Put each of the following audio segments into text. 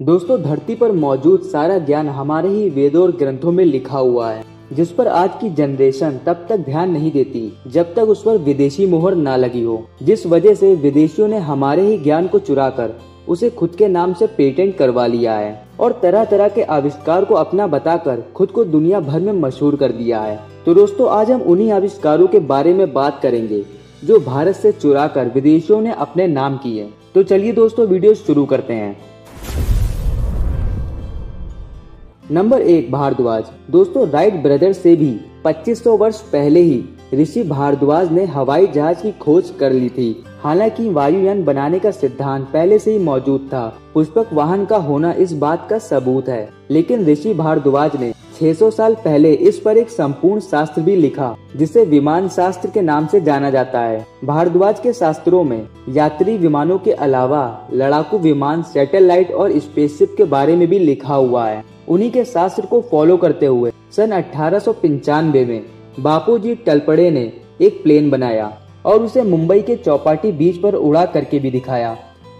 दोस्तों, धरती पर मौजूद सारा ज्ञान हमारे ही वेदों और ग्रंथों में लिखा हुआ है, जिस पर आज की जनरेशन तब तक ध्यान नहीं देती जब तक उस पर विदेशी मोहर ना लगी हो। जिस वजह से विदेशियों ने हमारे ही ज्ञान को चुराकर उसे खुद के नाम से पेटेंट करवा लिया है और तरह तरह के आविष्कार को अपना बताकर खुद को दुनिया भर में मशहूर कर दिया है। तो दोस्तों, आज हम उन्हीं आविष्कारों के बारे में बात करेंगे जो भारत से चुराकर विदेशियों ने अपने नाम किए। तो चलिए दोस्तों, वीडियो शुरू करते हैं। नंबर 1, भारद्वाज। दोस्तों, राइट ब्रदर्स से भी 2500 वर्ष पहले ही ऋषि भारद्वाज ने हवाई जहाज की खोज कर ली थी। हालांकि वायुयान बनाने का सिद्धांत पहले से ही मौजूद था, पुष्पक वाहन का होना इस बात का सबूत है, लेकिन ऋषि भारद्वाज ने 600 साल पहले इस पर एक संपूर्ण शास्त्र भी लिखा जिसे विमान शास्त्र के नाम से जाना जाता है। भारद्वाज के शास्त्रों में यात्री विमानों के अलावा लड़ाकू विमान, सैटेलाइट और स्पेसशिप के बारे में भी लिखा हुआ है। उन्हीं के शास्त्र को फॉलो करते हुए सन 1895 में बापूजी टलपड़े ने एक प्लेन बनाया और उसे मुंबई के चौपाटी बीच पर उड़ा करके भी दिखाया।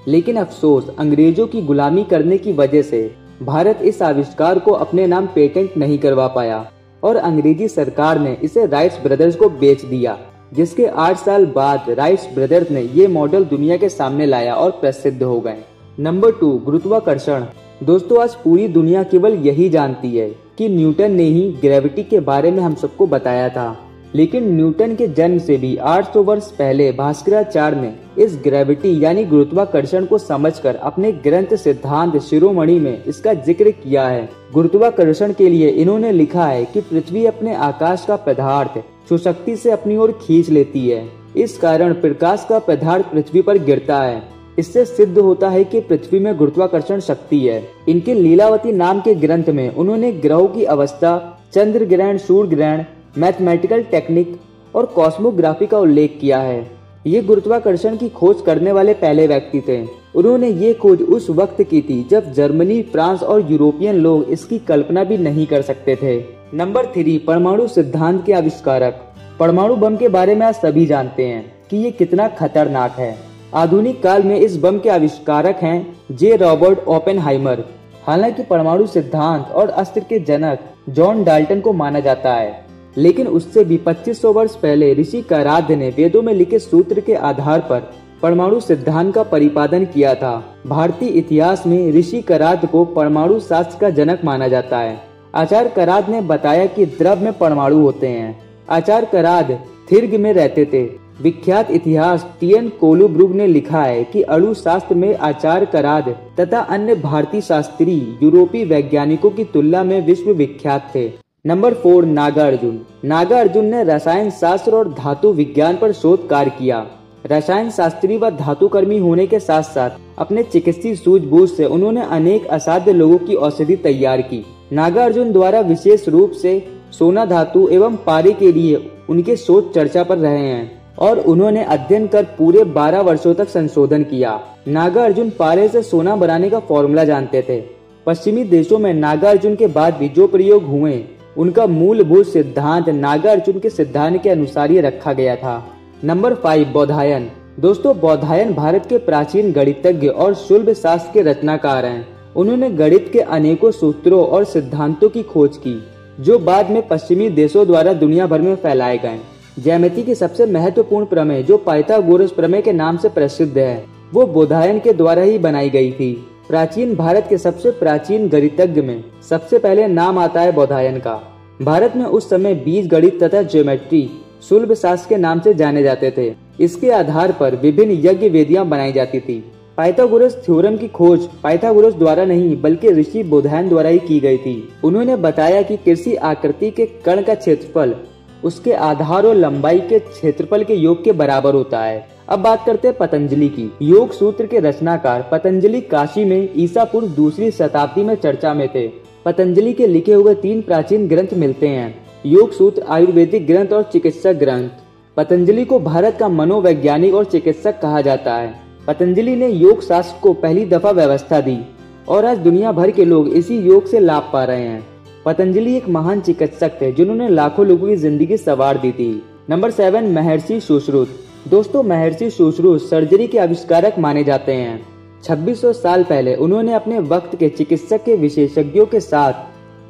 लेकिन अफसोस, अंग्रेजों की गुलामी करने की वजह से भारत इस आविष्कार को अपने नाम पेटेंट नहीं करवा पाया और अंग्रेजी सरकार ने इसे राइट्स ब्रदर्स को बेच दिया, जिसके 8 साल बाद राइट्स ब्रदर्स ने ये मॉडल दुनिया के सामने लाया और प्रसिद्ध हो गए। नंबर 2, गुरुत्वाकर्षण। दोस्तों, आज पूरी दुनिया केवल यही जानती है कि न्यूटन ने ही ग्रेविटी के बारे में हम सबको बताया था, लेकिन न्यूटन के जन्म से भी 800 वर्ष पहले भास्कराचार्य ने इस ग्रेविटी यानी गुरुत्वाकर्षण को समझकर अपने ग्रंथ सिद्धांत शिरोमणि में इसका जिक्र किया है। गुरुत्वाकर्षण के लिए इन्होंने लिखा है कि पृथ्वी अपने आकाश का पदार्थ सुशक्ति से अपनी ओर खींच लेती है। इस कारण प्रकाश का पदार्थ पृथ्वी पर गिरता है। इससे सिद्ध होता है कि पृथ्वी में गुरुत्वाकर्षण शक्ति है। इनके लीलावती नाम के ग्रंथ में उन्होंने ग्रहों की अवस्था, चंद्र ग्रहण, सूर्य ग्रहण, मैथमेटिकल टेक्निक और कॉस्मोग्राफी का उल्लेख किया है। ये गुरुत्वाकर्षण की खोज करने वाले पहले व्यक्ति थे। उन्होंने ये खोज उस वक्त की थी जब जर्मनी, फ्रांस और यूरोपियन लोग इसकी कल्पना भी नहीं कर सकते थे। नंबर 3, परमाणु सिद्धांत के आविष्कारक। परमाणु बम के बारे में आज सभी जानते हैं कि ये कितना खतरनाक है। आधुनिक काल में इस बम के आविष्कारक हैं जे रॉबर्ट ओपेनहाइमर। हालांकि परमाणु सिद्धांत और अस्त्र के जनक जॉन डाल्टन को माना जाता है, लेकिन उससे भी 2500 वर्ष पहले ऋषि कराद्य ने वेदों में लिखे सूत्र के आधार पर परमाणु सिद्धांत का प्रतिपादन किया था। भारतीय इतिहास में ऋषि कराद्य को परमाणु शास्त्र का जनक माना जाता है। आचार्य कराद्य ने बताया कि द्रव में परमाणु होते हैं। आचार्य कराद्य थिर्ग में रहते थे। विख्यात इतिहास टी.एन. कोलुब्रुक ने लिखा है कि अणु शास्त्र में आचार्य कराद्य तथा अन्य भारतीय शास्त्री यूरोपीय वैज्ञानिकों की तुलना में विश्व विख्यात थे। नंबर 4, नागार्जुन। नागार्जुन ने रसायन शास्त्र और धातु विज्ञान पर शोध कार्य किया। रसायन शास्त्री व धातुकर्मी होने के साथ साथ अपने चिकित्सीय सूझबूझ से उन्होंने अनेक असाध्य लोगों की औषधि तैयार की। नागार्जुन द्वारा विशेष रूप से सोना धातु एवं पारे के लिए उनके शोध चर्चा पर रहे हैं और उन्होंने अध्ययन कर पूरे 12 वर्षों तक संशोधन किया। नागार्जुन पारे से सोना बनाने का फॉर्मूला जानते थे। पश्चिमी देशों में नागार्जुन के बाद भी जो प्रयोग हुए उनका मूलभूत सिद्धांत नागार्जुन के सिद्धांत के अनुसार ही रखा गया था। नंबर 5, बौधायन। दोस्तों, बौधायन भारत के प्राचीन गणितज्ञ और शुल्ब शास्त्र के रचनाकार हैं। उन्होंने गणित के अनेकों सूत्रों और सिद्धांतों की खोज की जो बाद में पश्चिमी देशों द्वारा दुनिया भर में फैलाए गए। ज्यामिति की सबसे महत्वपूर्ण प्रमेय जो पाइथागोरस प्रमेय के नाम से प्रसिद्ध है, वो बौधायन के द्वारा ही बनाई गई थी। प्राचीन भारत के सबसे प्राचीन गणितज्ञ में सबसे पहले नाम आता है बौधायन का। भारत में उस समय बीज गणित तथा ज्योमेट्री शुल्ब शास्त्र के नाम से जाने जाते थे। इसके आधार पर विभिन्न यज्ञ वेदियां बनाई जाती थी। पाइथागोरस थ्योरम की खोज पाइथागोरस द्वारा नहीं बल्कि ऋषि बौधायन द्वारा ही की गई थी। उन्होंने बताया कि किसी आकृति के कण का क्षेत्रफल उसके आधार और लंबाई के क्षेत्रफल के योग के बराबर होता है। अब बात करते हैं पतंजलि की। योग सूत्र के रचनाकार पतंजलि काशी में ईसा पूर्व 2री शताब्दी में चर्चा में थे। पतंजलि के लिखे हुए 3 प्राचीन ग्रंथ मिलते हैं, योग सूत्र, आयुर्वेदिक ग्रंथ और चिकित्सक ग्रंथ। पतंजलि को भारत का मनोवैज्ञानिक और चिकित्सक कहा जाता है। पतंजलि ने योग शास्त्र को पहली दफा व्यवस्था दी और आज दुनिया भर के लोग इसी योग से लाभ पा रहे हैं। पतंजलि एक महान चिकित्सक थे जिन्होंने लाखों लोगों की जिंदगी संवार दी थी। नंबर 7, महर्षि सुश्रुत। दोस्तों, महर्षि सुश्रुत सर्जरी के आविष्कारक माने जाते हैं। 2600 साल पहले उन्होंने अपने वक्त के चिकित्सक के विशेषज्ञों के साथ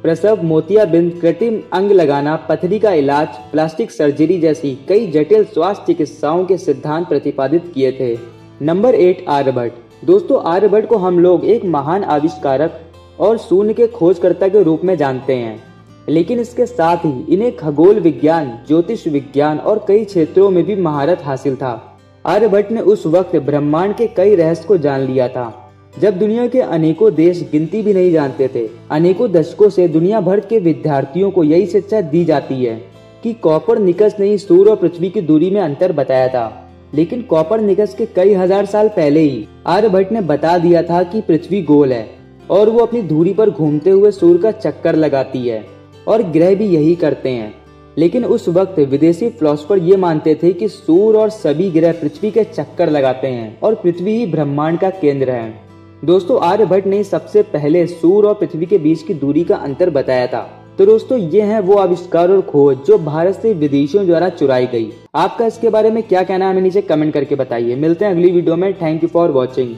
प्रसव, मोतियाबिंद, कृत्रिम अंग लगाना, पथरी का इलाज, प्लास्टिक सर्जरी जैसी कई जटिल स्वास्थ्य चिकित्साओं के सिद्धांत प्रतिपादित किए थे। नंबर 8, आर्यभट्ट। दोस्तों, आर्यभट्ट को हम लोग एक महान आविष्कारक और शून्य के खोजकर्ता के रूप में जानते हैं, लेकिन इसके साथ ही इन्हें खगोल विज्ञान, ज्योतिष विज्ञान और कई क्षेत्रों में भी महारत हासिल था। आर्यभट्ट ने उस वक्त ब्रह्मांड के कई रहस्य को जान लिया था जब दुनिया के अनेकों देश गिनती भी नहीं जानते थे। अनेकों दशकों से दुनिया भर के विद्यार्थियों को यही शिक्षा दी जाती है कि कॉपरनिकस ने सूर्य और पृथ्वी की दूरी में अंतर बताया था, लेकिन कॉपरनिकस के कई हजार साल पहले ही आर्यभट्ट ने बता दिया था कि पृथ्वी गोल है और वो अपनी धुरी पर घूमते हुए सूर्य का चक्कर लगाती है और ग्रह भी यही करते हैं। लेकिन उस वक्त विदेशी फिलोसोफर ये मानते थे कि सूर्य और सभी ग्रह पृथ्वी के चक्कर लगाते हैं और पृथ्वी ही ब्रह्मांड का केंद्र है। दोस्तों, आर्यभट्ट ने सबसे पहले सूर्य और पृथ्वी के बीच की दूरी का अंतर बताया था। तो दोस्तों, ये हैं वो आविष्कार और खोज जो भारत से विदेशियों द्वारा चुराई गई। आपका इसके बारे में क्या कहना है, हमें नीचे कमेंट करके बताइए। मिलते हैं अगली वीडियो में। Thank you for watching.